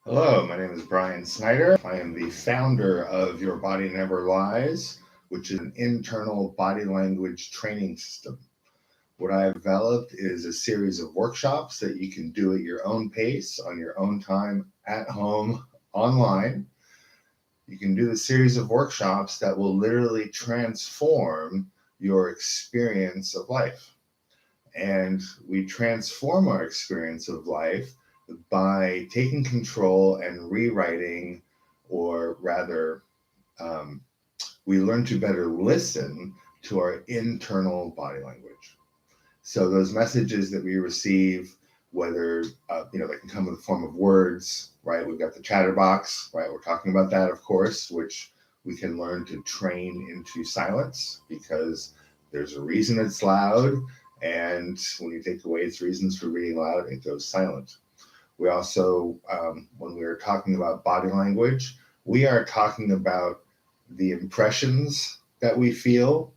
Hello, my name is Brian Snyder. I am the founder of Your Body Never Lies, which is an internal body language training system. What I've developed is a series of workshops that you can do at your own pace, on your own time, at home, online. You can do the series of workshops that will literally transform your experience of life. And we transform our experience of life by taking control and rewriting, or rather, um, we learn to better listen to our internal body language. So those messages that we receive, whether they can come in the form of words, right? We've got the chatterbox, right? We're talking about that, of course, which we can learn to train into silence because there's a reason it's loud, and when you take away its reasons for being loud, it goes silent. We also, when we're talking about body language, we are talking about the impressions that we feel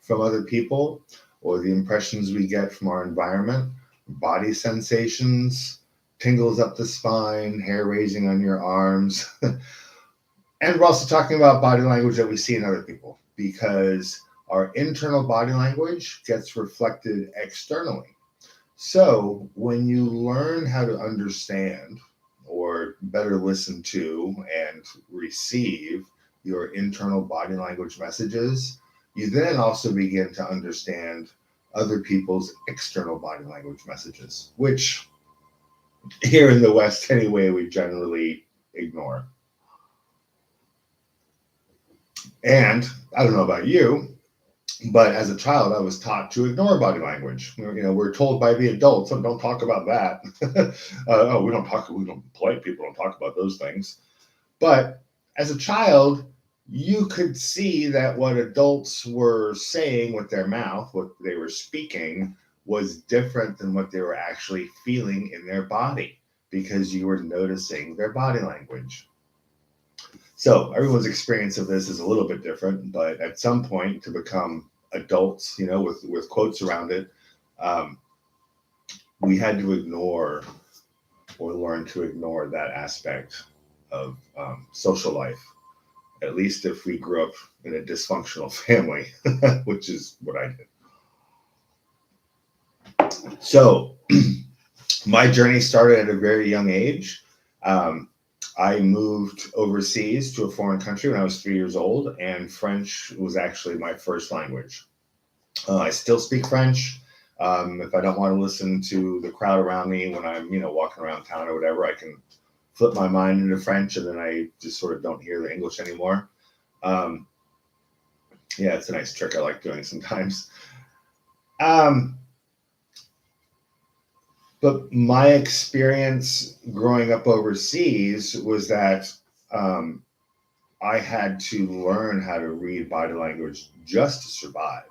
from other people or the impressions we get from our environment, body sensations, tingles up the spine, hair raising on your arms. And we're also talking about body language that we see in other people because our internal body language gets reflected externally. So when you learn how to understand or better listen to and receive your internal body language messages, you then also begin to understand other people's external body language messages, which here in the West, anyway, we generally ignore. And I don't know about you, but as a child, I was taught to ignore body language. We're told by the adults, "Oh, don't talk about that." Oh, we don't talk. We don't. Polite people don't talk about those things. But as a child, you could see that what adults were saying with their mouth, what they were speaking, was different than what they were actually feeling in their body because you were noticing their body language. So everyone's experience of this is a little bit different, but at some point, to become adults, with quotes around it, um, we had to ignore or learn to ignore that aspect of social life. At least if we grew up in a dysfunctional family, which is what I did. So my journey started at a very young age. Um, I moved overseas to a foreign country when I was 3 years old, and French was actually my first language. I still speak French. If I don't want to listen to the crowd around me when I'm, walking around town or whatever, I can flip my mind into French, and then I just sort of don't hear the English anymore. Um, yeah, it's a nice trick I like doing sometimes. Um, but my experience growing up overseas was that um, I had to learn how to read body language just to survive.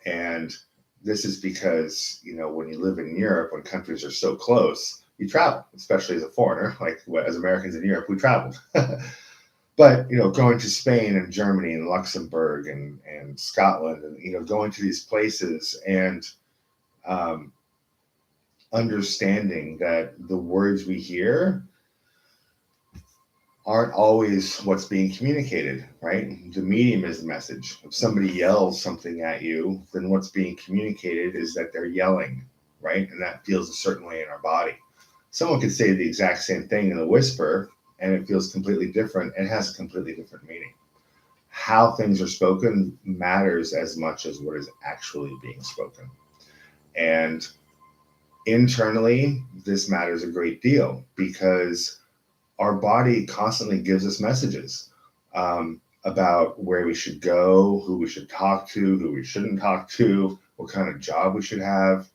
And this is because, when you live in Europe, when countries are so close, you travel, especially as a foreigner, like as Americans in Europe, we traveled. But, going to Spain and Germany and Luxembourg and Scotland and, going to these places and um, understanding that the words we hear aren't always what's being communicated, right? The medium is the message. If somebody yells something at you, then what's being communicated is that they're yelling, right? And that feels a certain way in our body. Someone could say the exact same thing in a whisper, and it feels completely different and has a completely different meaning. How things are spoken matters as much as what is actually being spoken. And internally, this matters a great deal because our body constantly gives us messages about where we should go, who we should talk to, who we shouldn't talk to, what kind of job we should have.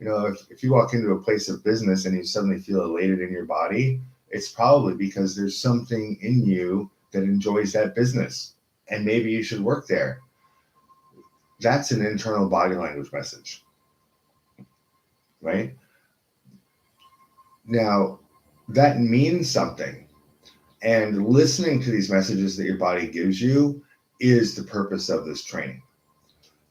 If you walk into a place of business and you suddenly feel elated in your body, it's probably because there's something in you that enjoys that business and maybe you should work there. That's an internal body language message, right? Now, that means something. And listening to these messages that your body gives you is the purpose of this training.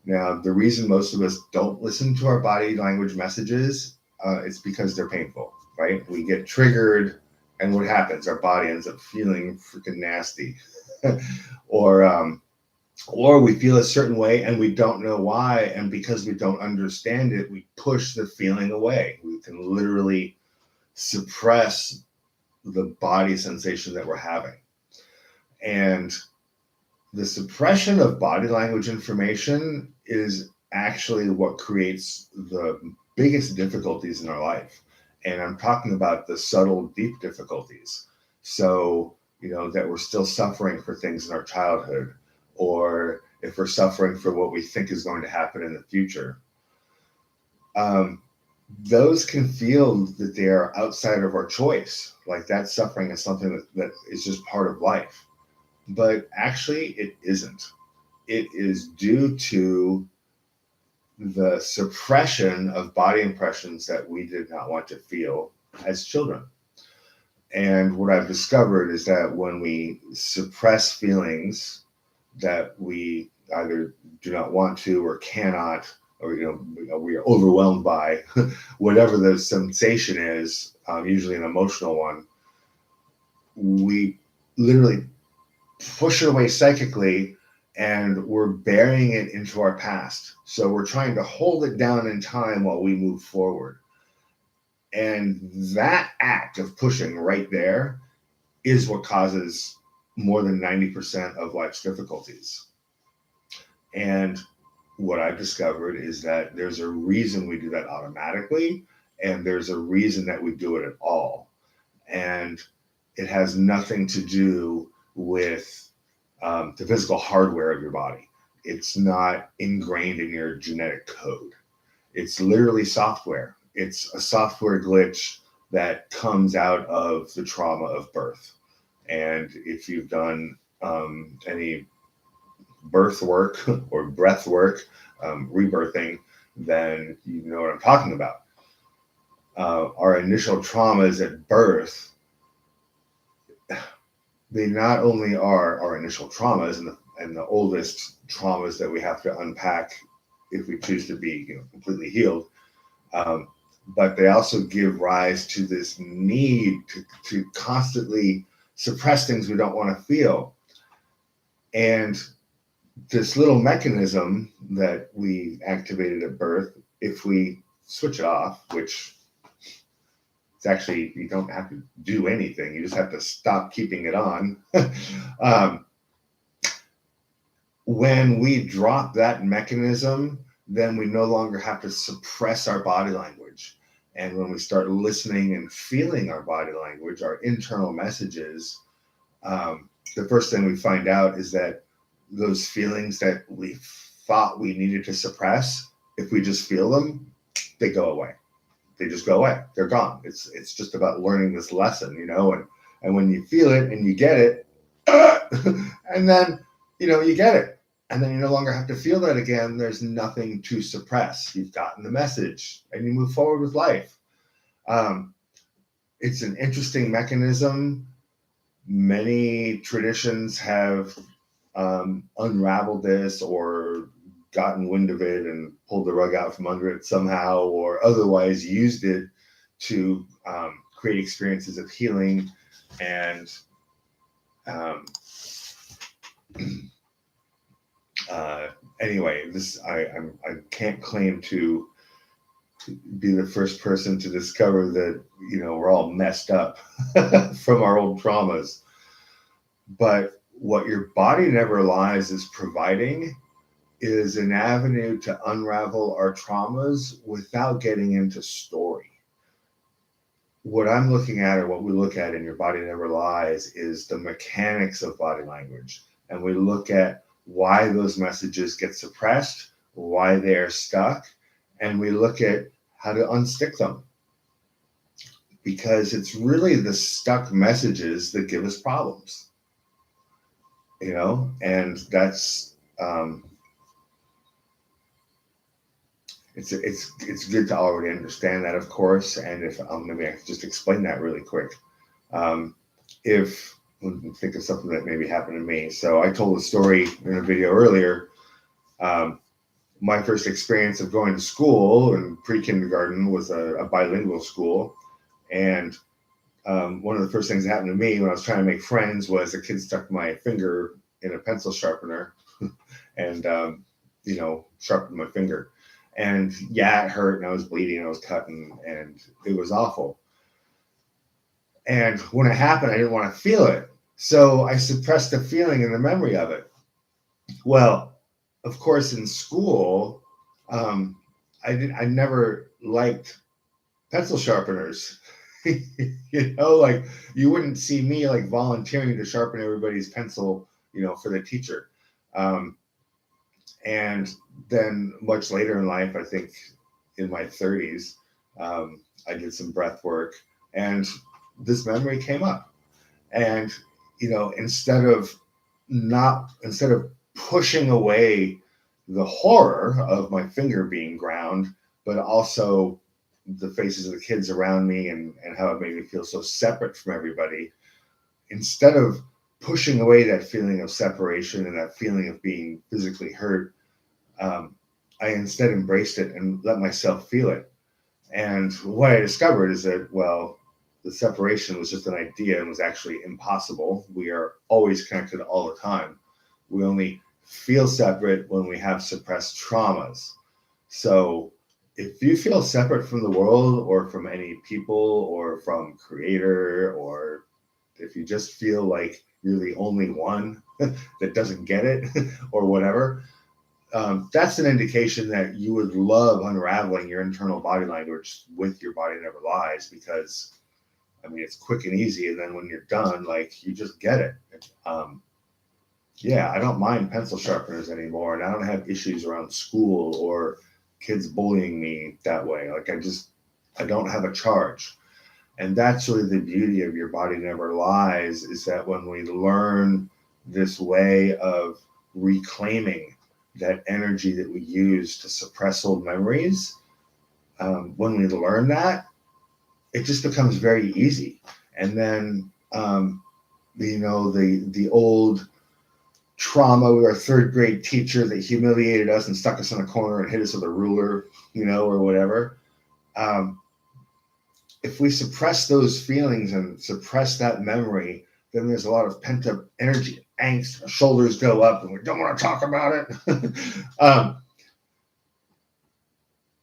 Now, the reason most of us don't listen to our body language messages is because they're painful, right? We get triggered And what happens? Our body ends up feeling freaking nasty. Or we feel a certain way and we don't know why. And because we don't understand it, we push the feeling away. We can literally suppress the body sensation that we're having. And the suppression of body language information is actually what creates the biggest difficulties in our life. And I'm talking about the subtle, deep difficulties. So, that we're still suffering for things in our childhood, or if we're suffering for what we think is going to happen in the future. Those can feel that they are outside of our choice. Like that suffering is something that is just part of life. But actually, it isn't. It is due to the suppression of body impressions that we did not want to feel as children. And what I've discovered is that when we suppress feelings that we either do not want to or cannot, or we are overwhelmed by, whatever the sensation is, usually an emotional one, we literally push it away psychically, and we're burying it into our past. So we're trying to hold it down in time while we move forward. And that act of pushing right there is what causes more than 90% of life's difficulties. And what I've discovered is that there's a reason we do that automatically, and there's a reason that we do it at all. And it has nothing to do with the physical hardware of your body. It's not ingrained in your genetic code. It's literally software. It's a software glitch that comes out of the trauma of birth. And if you've done any birth work or breath work, rebirthing, then you know what I'm talking about. Our initial traumas at birth, they not only are our initial traumas and the oldest traumas that we have to unpack if we choose to be completely healed, but they also give rise to this need to constantly suppress things we don't want to feel. And this little mechanism that we activated at birth, if we switch it off, which it's actually, you don't have to do anything. You just have to stop keeping it on. When we drop that mechanism, then we no longer have to suppress our body language. And when we start listening and feeling our body language, our internal messages, the first thing we find out is that those feelings that we thought we needed to suppress, if we just feel them, they go away. They just go away. They're gone. It's just about learning this lesson, and when you feel it and you get it, and then, you get it. And then you no longer have to feel that again. There's nothing to suppress. You've gotten the message and you move forward with life. It's an interesting mechanism. Many traditions have unraveled this or gotten wind of it and pulled the rug out from under it somehow, or otherwise used it to create experiences of healing. And anyway, I can't claim to be the first person to discover that we're all messed up from our old traumas. But what your body never lies is providing is an avenue to unravel our traumas without getting into story. What I'm looking at, or what we look at in Your Body Never Lies, is the mechanics of body language. And we look at why those messages get suppressed, why they are stuck, and we look at how to unstick them. Because it's really the stuck messages that give us problems. And that's it's good to already understand that, of course. And if maybe I could just explain that really quick. If think of something that maybe happened to me. So I told a story in a video earlier. My first experience of going to school in pre-kindergarten was a bilingual school, and one of the first things that happened to me when I was trying to make friends was a kid stuck my finger in a pencil sharpener and, sharpened my finger. And yeah, it hurt and I was bleeding and I was cutting and it was awful. And when it happened, I didn't want to feel it. So I suppressed the feeling and the memory of it. Well, of course, in school, um, I never liked pencil sharpeners. Like you wouldn't see me like volunteering to sharpen everybody's pencil, for the teacher. Um, and then much later in life, I think in my 30s, I did some breath work and this memory came up. And, instead of pushing away the horror of my finger being ground, but also the faces of the kids around me and how it made me feel so separate from everybody, instead of pushing away that feeling of separation and that feeling of being physically hurt, I instead embraced it and let myself feel it. And what I discovered is that, well, the separation was just an idea and was actually impossible. We are always connected all the time. We only feel separate when we have suppressed traumas. So if you feel separate from the world or from any people or from creator, or if you just feel like you're the only one that doesn't get it or whatever, that's an indication that you would love unraveling your internal body language with Your Body Never Lies, because it's quick and easy. And then when you're done, like, you just get it. Yeah, I don't mind pencil sharpeners anymore. And I don't have issues around school or kids bullying me that way. Like, I don't have a charge. And that's really the beauty of Your Body Never Lies, is that when we learn this way of reclaiming that energy that we use to suppress old memories, when we learn that, it just becomes very easy. And then, the old trauma with our third grade teacher that humiliated us and stuck us in a corner and hit us with a ruler, or whatever. If we suppress those feelings and suppress that memory, then there's a lot of pent up energy, angst, our shoulders go up and we don't want to talk about it.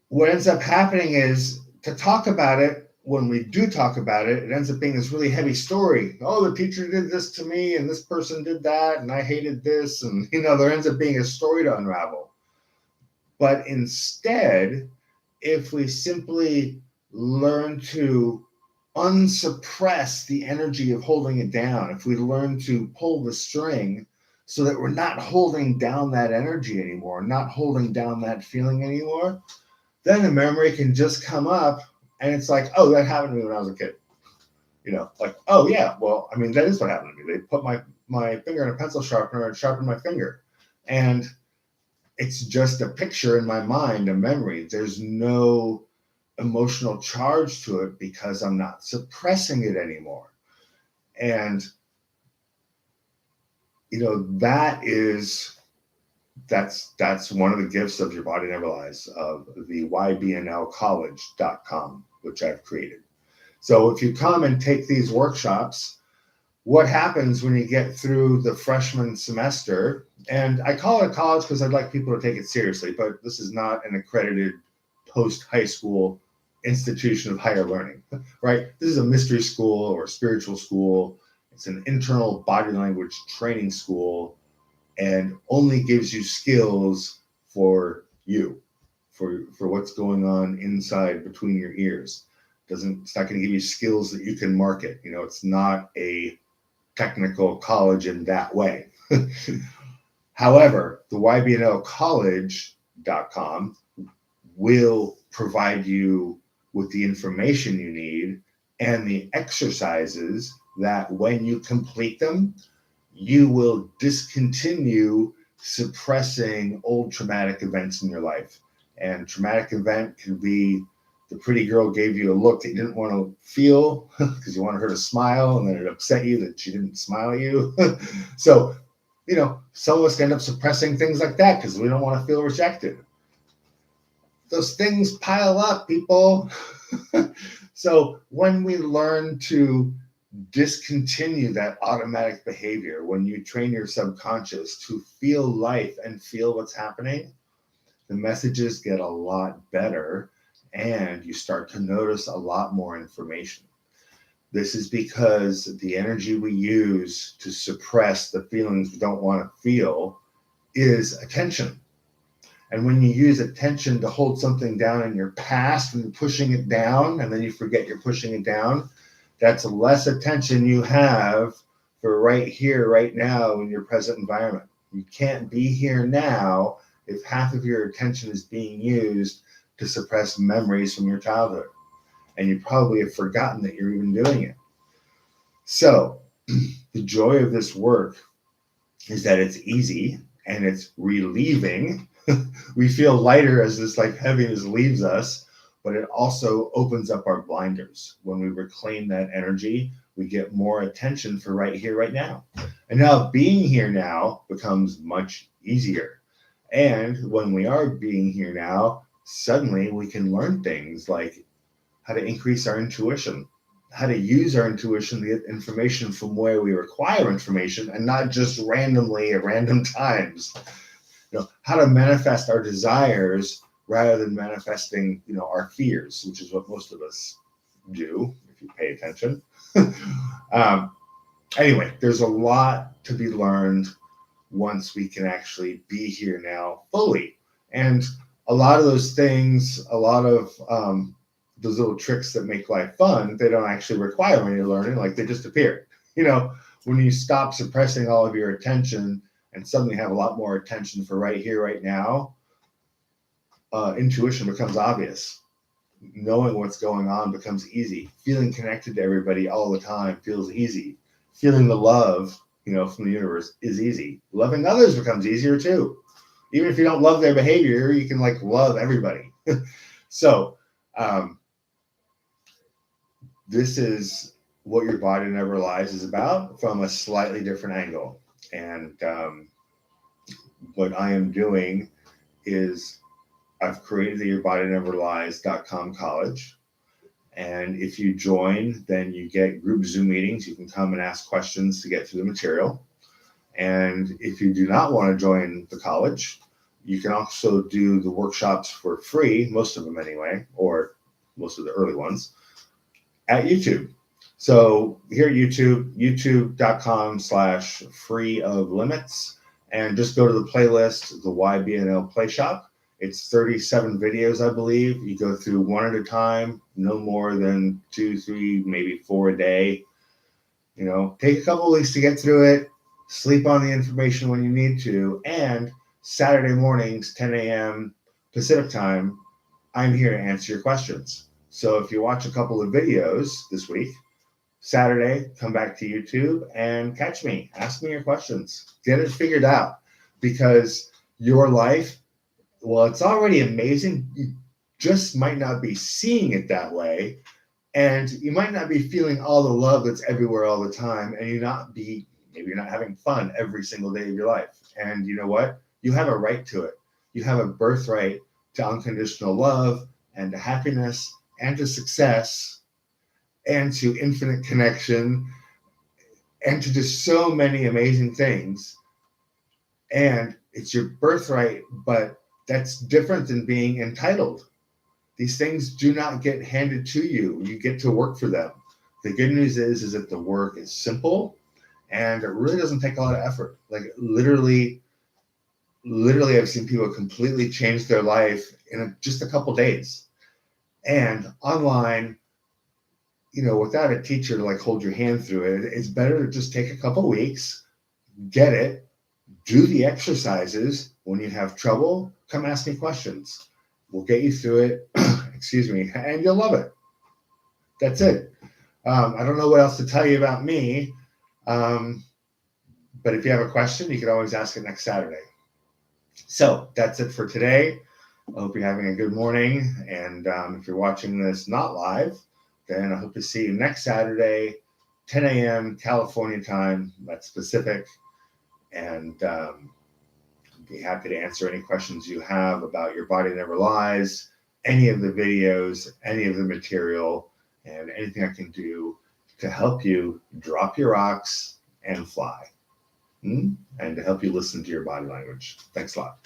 What ends up happening is, to talk about it, when we do talk about it, it ends up being this really heavy story. Oh, the teacher did this to me and this person did that and I hated this. And, there ends up being a story to unravel. But instead, if we simply learn to unsuppress the energy of holding it down, if we learn to pull the string so that we're not holding down that energy anymore, not holding down that feeling anymore, then the memory can just come up and it's like, oh, that happened to me when I was a kid. Like, oh yeah, well, that is what happened to me. They put my finger in a pencil sharpener and sharpened my finger. And it's just a picture in my mind, a memory. There's no emotional charge to it because I'm not suppressing it anymore. And, that's one of the gifts of Your Body Never Lies, of the YBNL which I've created. So if you come and take these workshops, what happens when you get through the freshman semester, and I call it college because I'd like people to take it seriously, but this is not an accredited post-high school institution of higher learning, right? This is a mystery school or spiritual school. It's an internal body language training school, and only gives you skills for you, for what's going on inside between your ears. It's not going to give you skills that you can market. It's not a technical college in that way. However, the YBNLcollege.com will provide you with the information you need and the exercises that, when you complete them, you will discontinue suppressing old traumatic events in your life. And traumatic event can be the pretty girl gave you a look that you didn't want to feel because you wanted her to smile, and then it upset you that she didn't smile at you. So, some of us end up suppressing things like that because we don't want to feel rejected. Those things pile up, people. So when we learn to discontinue that automatic behavior, when you train your subconscious to feel life and feel what's happening, the messages get a lot better and you start to notice a lot more information. This is because the energy we use to suppress the feelings we don't want to feel is attention. And when you use attention to hold something down in your past and you're pushing it down and then you forget you're pushing it down, that's less attention you have for right here, right now in your present environment. You can't be here now if half of your attention is being used to suppress memories from your childhood. And you probably have forgotten that you're even doing it. So, the joy of this work is that it's easy and it's relieving. We feel lighter as this like heaviness leaves us, but it also opens up our blinders. When we reclaim that energy, we get more attention for right here, right now. And now being here now becomes much easier. And when we are being here now, suddenly we can learn things like how to increase our intuition, how to use our intuition to get information from where we require information and not just randomly at random times. How to manifest our desires rather than manifesting, our fears, which is what most of us do if you pay attention. Anyway, there's a lot to be learned once we can actually be here now fully. And a lot of those things, a lot of those little tricks that make life fun, they don't actually require any learning, like they just appear. When you stop suppressing all of your attention and suddenly have a lot more attention for right here, right now, intuition becomes obvious. Knowing what's going on becomes easy. Feeling connected to everybody all the time feels easy. Feeling the love, from the universe is easy. Loving others becomes easier too. Even if you don't love their behavior, you can love everybody. So, this is what Your Body Never Lies is about from a slightly different angle. And what I am doing is I've created the YourBodyNeverLies.com college. And if you join, then you get group Zoom meetings. You can come and ask questions to get through the material. And if you do not want to join the college, you can also do the workshops for free, most of them anyway, or most of the early ones, at YouTube. So here at YouTube, youtube.com/free of limits, and just go to the playlist, the YBNL Play Shop. It's 37 videos, I believe. You go through one at a time, no more than 2, 3, maybe 4 a day. Take a couple of weeks to get through it. Sleep on the information when you need to. And Saturday mornings, 10 a.m. Pacific time, I'm here to answer your questions. So if you watch a couple of videos this week, Saturday, come back to YouTube and catch me. Ask me your questions. Get it figured out. Because your life, well, it's already amazing. You just might not be seeing it that way. And you might not be feeling all the love that's everywhere all the time. And maybe you're not having fun every single day of your life. And you know what? You have a right to it. You have a birthright to unconditional love and to happiness and to success and to infinite connection and to just so many amazing things. And it's your birthright, but that's different than being entitled. These things do not get handed to you. You get to work for them. The good news is that the work is simple and it really doesn't take a lot of effort. Literally, I've seen people completely change their life in just a couple days. And online, without a teacher to hold your hand through it, it's better to just take a couple weeks, get it, do the exercises. When you have trouble, come ask me questions. We'll get you through it, excuse me, and you'll love it. That's it. I don't know what else to tell you about me, but if you have a question, you can always ask it next Saturday. So that's it for today. I hope you're having a good morning. And if you're watching this not live, then I hope to see you next Saturday, 10 a.m. California time. That's Pacific. And be happy to answer any questions you have about Your Body Never Lies, any of the videos, any of the material. and anything I can do to help you drop your rocks and fly, and to help you listen to your body language. Thanks a lot.